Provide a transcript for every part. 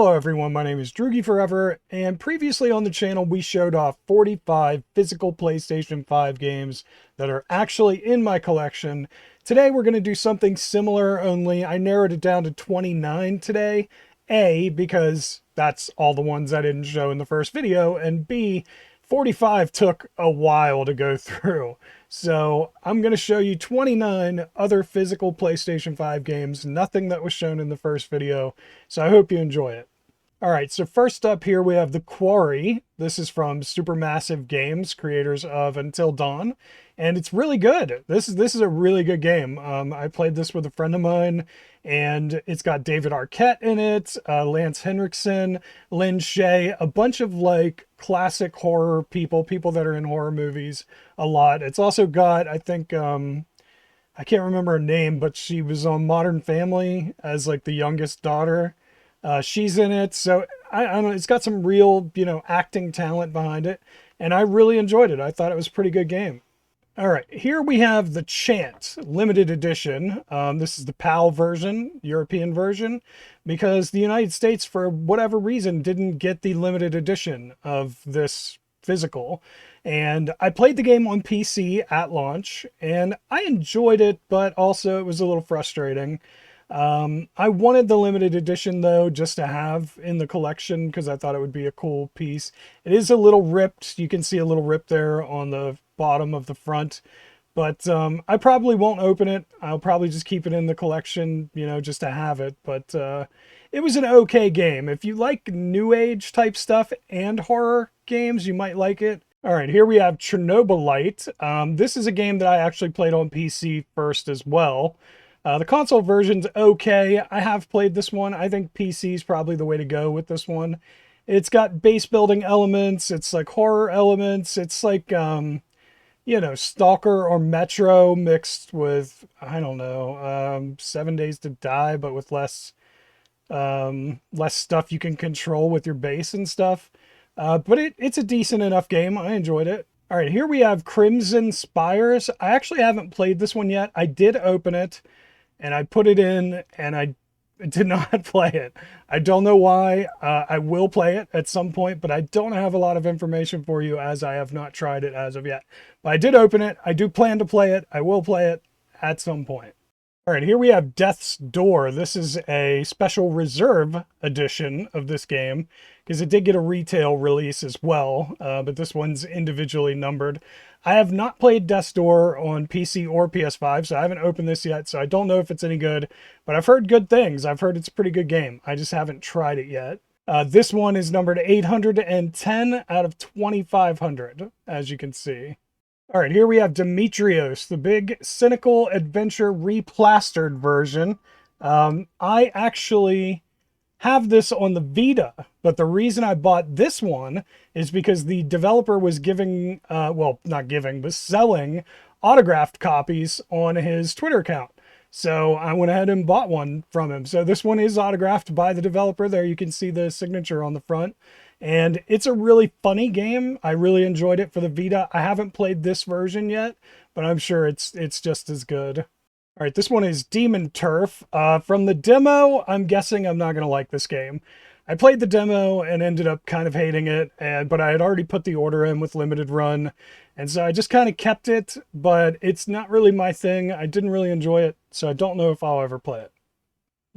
Hello everyone, my name is Droogie Forever, and previously on the channel we showed off 45 physical PlayStation 5 games that are actually in my collection. Today we're going to do something similar, only I narrowed it down to 29 today. A, because that's all the ones I didn't show in the first video, and B, 45 took a while to go through. So I'm going to show you 29 other physical PlayStation 5 games, nothing that was shown in the first video. So I hope you enjoy it. All right, so first up here we have The Quarry. This is from Supermassive Games, creators of Until Dawn, and it's really good. This is a really good game. I played this with a friend of mine, and it's got David Arquette in it, Lance Henriksen, Lynn Shay, a bunch of like classic horror people that are in horror movies a lot. It's also got, I think, I can't remember her name, but she was on Modern Family as like the youngest daughter. She's in it, so I don't know, it's got some real, acting talent behind it, and I really enjoyed it. I thought it was a pretty good game. All right, here we have The Chant limited edition. This is the PAL version, European version, because the United States, for whatever reason, didn't get the limited edition of this physical. And I played the game on PC at launch, and I enjoyed it, but also it was a little frustrating. I wanted the limited edition though, just to have in the collection because I thought it would be a cool piece. It is a little ripped. You can see a little rip there on the bottom of the front, but I probably won't open it. I'll probably just keep it in the collection, just to have it. But it was an okay game. If you like new age type stuff and horror games, you might like it. All right, here we have Chernobylite. This is a game that I actually played on PC first as well. The console version's okay. I have played this one. I think PC is probably the way to go with this one. It's got base building elements. It's like horror elements. It's like, Stalker or Metro mixed with, I don't know, 7 Days to Die, but with less stuff you can control with your base and stuff. But it's a decent enough game. I enjoyed it. All right, here we have Crimson Spires. I actually haven't played this one yet. I did open it, and I put it in, and I did not play it. I don't know why. I will play it at some point, but I don't have a lot of information for you as I have not tried it as of yet. But I did open it. I do plan to play it. I will play it at some point. All right, here we have Death's Door. This is a special reserve edition of this game because it did get a retail release as well, but this one's individually numbered. I have not played Death's Door on PC or PS5, so I haven't opened this yet, so I don't know if it's any good, but I've heard good things. I've heard it's a pretty good game. I just haven't tried it yet. This one is numbered 810 out of 2,500, as you can see. All right, here we have Demetrios, the big cynical adventure replastered version. I actually have this on the Vita, but the reason I bought this one is because the developer was giving, well, not giving, but selling autographed copies on his Twitter account. So I went ahead and bought one from him. So this one is autographed by the developer. There you can see the signature on the front. And it's a really funny game. I really enjoyed it for the Vita. I haven't played this version yet, but I'm sure it's just as good. All right, this one is Demon Turf. From the demo, I'm guessing I'm not going to like this game. I played the demo and ended up kind of hating it, but I had already put the order in with limited run, and so I just kind of kept it, but it's not really my thing. I didn't really enjoy it, so I don't know if I'll ever play it.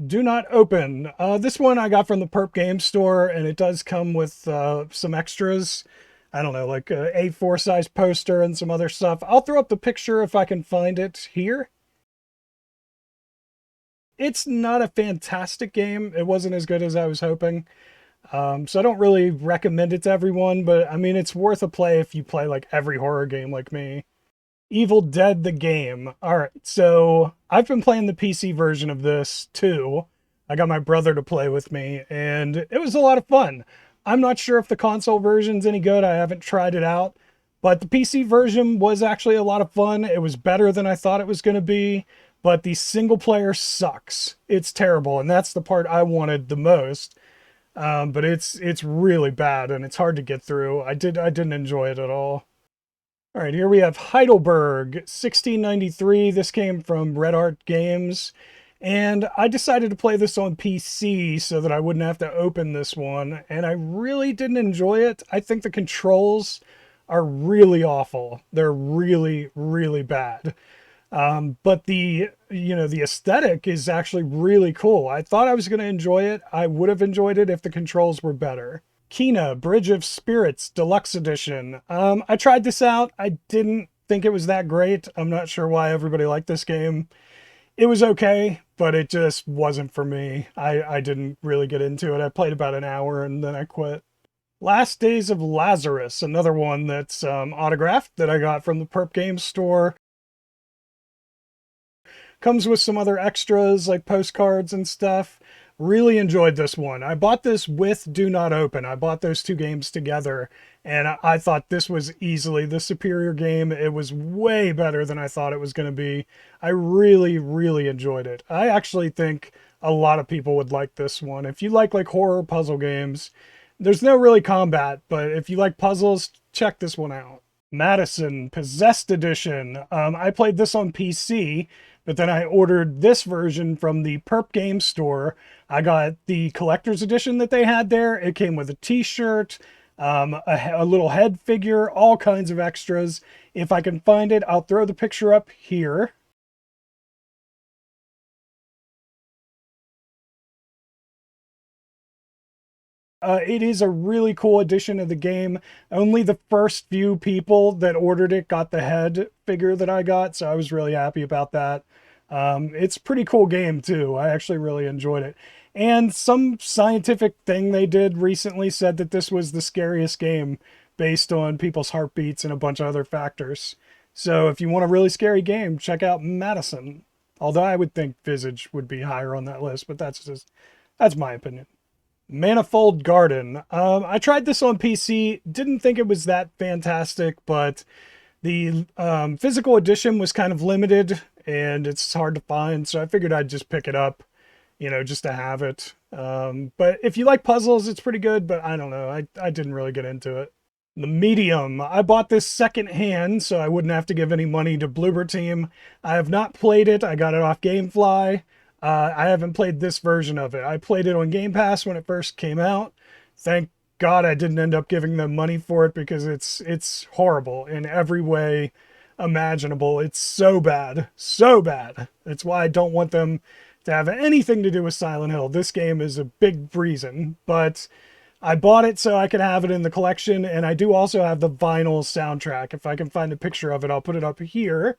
Do Not Open. This one I got from the Perp Game Store, and it does come with some extras. I don't know, like a A4 size poster and some other stuff. I'll throw up the picture if I can find it here. It's not a fantastic game. It wasn't as good as I was hoping. So I don't really recommend it to everyone, but I mean, it's worth a play if you play like every horror game like me. Evil Dead the game. All right, so I've been playing the PC version of this too. I got my brother to play with me, and it was a lot of fun. I'm not sure if the console version's any good. I haven't tried it out, but the PC version was actually a lot of fun. It was better than I thought it was going to be, but the single player sucks. It's terrible, and that's the part I wanted the most. But it's really bad, and it's hard to get through. I didn't enjoy it at all. All right, here we have Heidelberg 1693. This came from Red Art Games, And I decided to play this on PC so that I wouldn't have to open this one. And I really didn't enjoy it. I think the controls are really awful. They're really, really bad. But the aesthetic is actually really cool. I thought I was going to enjoy it. I would have enjoyed it if the controls were better. Kena, Bridge of Spirits Deluxe Edition. I tried this out. I didn't think it was that great. I'm not sure why everybody liked this game. It was okay, but it just wasn't for me. I didn't really get into it. I played about an hour and then I quit. Last Days of Lazarus, another one that's autographed that I got from the Perp Games store. Comes with some other extras like postcards and stuff. Really enjoyed this one. I bought this with Do Not Open. I bought those two games together, and I thought this was easily the superior game. It was way better than I thought it was going to be. I really, really enjoyed it. I actually think a lot of people would like this one. If you like horror puzzle games, there's no really combat, but if you like puzzles, check this one out. Madison Possessed Edition. I played this on PC, but then I ordered this version from the Perp Game Store. I got the collector's edition that they had there. It came with a t-shirt, a little head figure, all kinds of extras. If I can find it, I'll throw the picture up here. It is a really cool addition of the game. Only the first few people that ordered it got the head figure that I got, so I was really happy about that. It's a pretty cool game too. I actually really enjoyed it. And some scientific thing they did recently said that this was the scariest game based on people's heartbeats and a bunch of other factors. So if you want a really scary game, check out Madison. Although I would think Visage would be higher on that list, but that's my opinion. Manifold Garden. I tried this on PC. Didn't think it was that fantastic, but the physical edition was kind of limited and it's hard to find, so I figured I'd just pick it up, just to have it. But if you like puzzles, it's pretty good, but I don't know. I didn't really get into it. The Medium. I bought this second hand, so I wouldn't have to give any money to Bloober Team. I have not played it. I got it off Gamefly. I haven't played this version of it. I played it on Game Pass when it first came out. Thank God I didn't end up giving them money for it because it's horrible in every way imaginable. It's so bad. So bad. That's why I don't want them to have anything to do with Silent Hill. This game is a big reason, but I bought it so I could have it in the collection, and I do also have the vinyl soundtrack. If I can find a picture of it, I'll put it up here.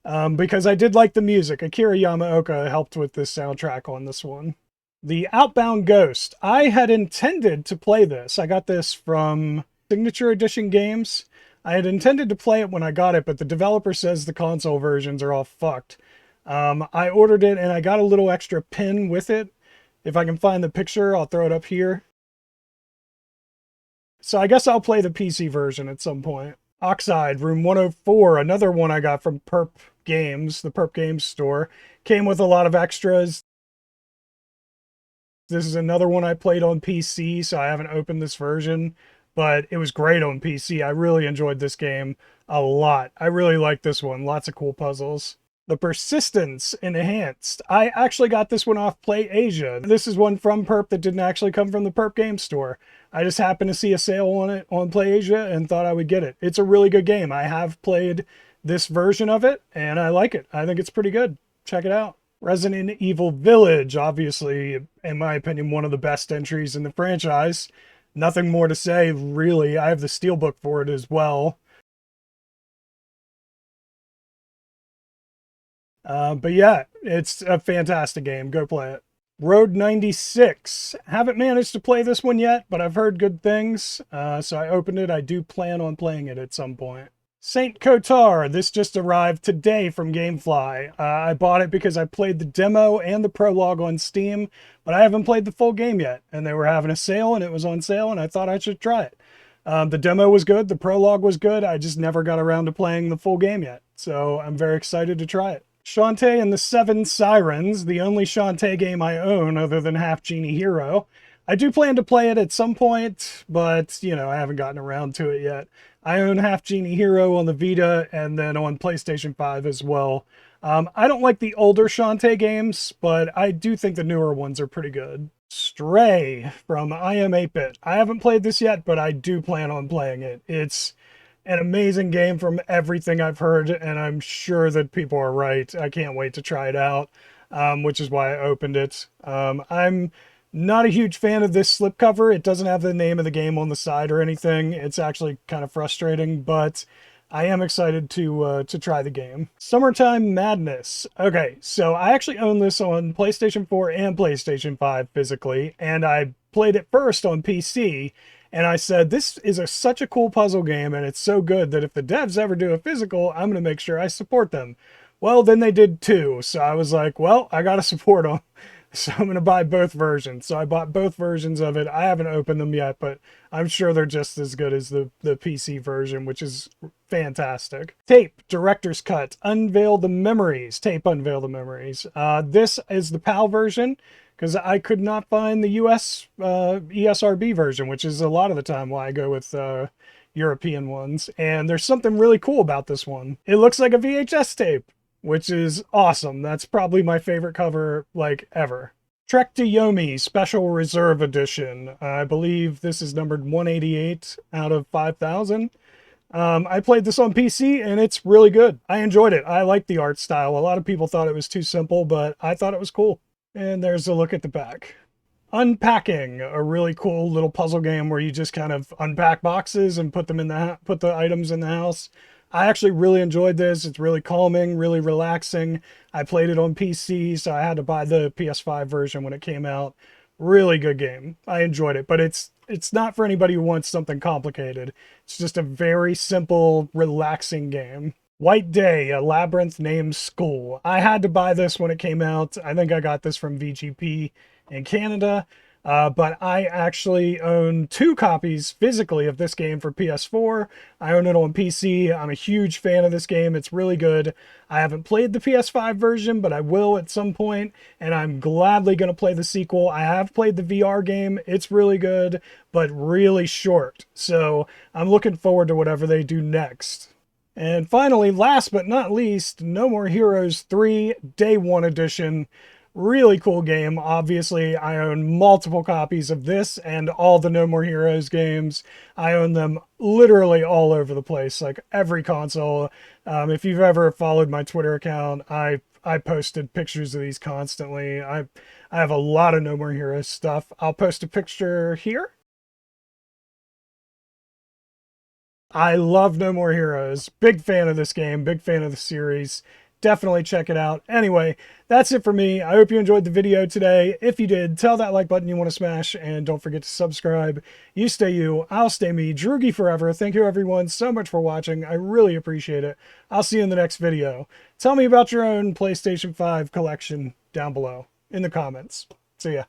Because I did like the music. Akira Yamaoka helped with this soundtrack on this one. The Outbound Ghost. I had intended to play this. I got this from Signature Edition Games. I had intended to play it when I got it, but the developer says the console versions are all fucked. I ordered it and I got a little extra pin with it. If I can find the picture, I'll throw it up here. So I guess I'll play the PC version at some point. Oxide, Room 104, another one I got from Perp Games, the Perp Games store. Came with a lot of extras. This is another one I played on PC, so I haven't opened this version, but it was great on PC. I really enjoyed this game a lot. I really like this one. Lots of cool puzzles. The Persistence Enhanced. I actually got this one off Play Asia. This is one from Perp that didn't actually come from the Perp Game Store. I just happened to see a sale on it on Play Asia and thought I would get it. It's a really good game. I have played this version of it and I like it. I think it's pretty good. Check it out. Resident Evil Village, obviously, in my opinion, one of the best entries in the franchise. Nothing more to say, really. I have the steelbook for it as well. But yeah, it's a fantastic game. Go play it. Road 96. Haven't managed to play this one yet, but I've heard good things. So I opened it. I do plan on playing it at some point. Saint Kotar. This just arrived today from Gamefly. I bought it because I played the demo and the prologue on Steam, but I haven't played the full game yet. And they were having a sale and it was on sale and I thought I should try it. The demo was good. The prologue was good. I just never got around to playing the full game yet. So I'm very excited to try it. Shantae and the Seven Sirens, the only Shantae game I own other than Half Genie Hero. I do plan to play it at some point, but, I haven't gotten around to it yet. I own Half Genie Hero on the Vita and then on PlayStation 5 as well. I don't like the older Shantae games, but I do think the newer ones are pretty good. Stray from I Am 8-Bit. I haven't played this yet, but I do plan on playing it. It's an amazing game from everything I've heard, and I'm sure that people are right. I can't wait to try it out, which is why I opened it. I'm not a huge fan of this slipcover. It doesn't have the name of the game on the side or anything. It's actually kind of frustrating, but I am excited to try the game. Summertime Madness. Okay, so I actually own this on PlayStation 4 and PlayStation 5 physically, and I played it first on PC. And I said, this is such a cool puzzle game, and it's so good that if the devs ever do a physical, I'm going to make sure I support them. Well, then they did too. So I was like, well, I got to support them. So I'm going to buy both versions. So I bought both versions of it. I haven't opened them yet, but I'm sure they're just as good as the PC version, which is fantastic. Tape, Director's Cut, Unveil the Memories. Tape, Unveil the Memories. This is the PAL version, because I could not find the US ESRB version, which is a lot of the time why I go with European ones. And there's something really cool about this one. It looks like a VHS tape, which is awesome. That's probably my favorite cover, like, ever. Trek to Yomi Special Reserve Edition. I believe this is numbered 188 out of 5,000. I played this on PC, and it's really good. I enjoyed it. I like the art style. A lot of people thought it was too simple, but I thought it was cool. And there's a look at the back. Unpacking, a really cool little puzzle game where you just kind of unpack boxes and put the items in the house. I actually really enjoyed this. It's really calming, really relaxing. I played it on PC, so I had to buy the PS5 version when it came out. Really good game. I enjoyed it, but it's not for anybody who wants something complicated. It's just a very simple, relaxing game. White Day, a labyrinth named School. I had to buy this when it came out. I think I got this from VGP in Canada. But I actually own 2 copies physically of this game for PS4. I own it on PC. I'm a huge fan of this game. It's really good. I haven't played the PS5 version, but I will at some point, and I'm gladly going to play the sequel. I have played the VR game. It's really good, but really short. So I'm looking forward to whatever they do next. And finally, last but not least, No More Heroes 3 Day 1 Edition. Really cool game. Obviously, I own multiple copies of this and all the No More Heroes games. I own them literally all over the place, like every console. If you've ever followed my Twitter account, I posted pictures of these constantly. I have a lot of No More Heroes stuff. I'll post a picture here. I love No More Heroes. Big fan of this game. Big fan of the series. Definitely check it out. Anyway, that's it for me. I hope you enjoyed the video today. If you did, tell that like button you want to smash, and don't forget to subscribe. You stay you, I'll stay me, Droogie forever. Thank you everyone so much for watching. I really appreciate it. I'll see you in the next video. Tell me about your own PlayStation 5 collection down below in the comments. See ya.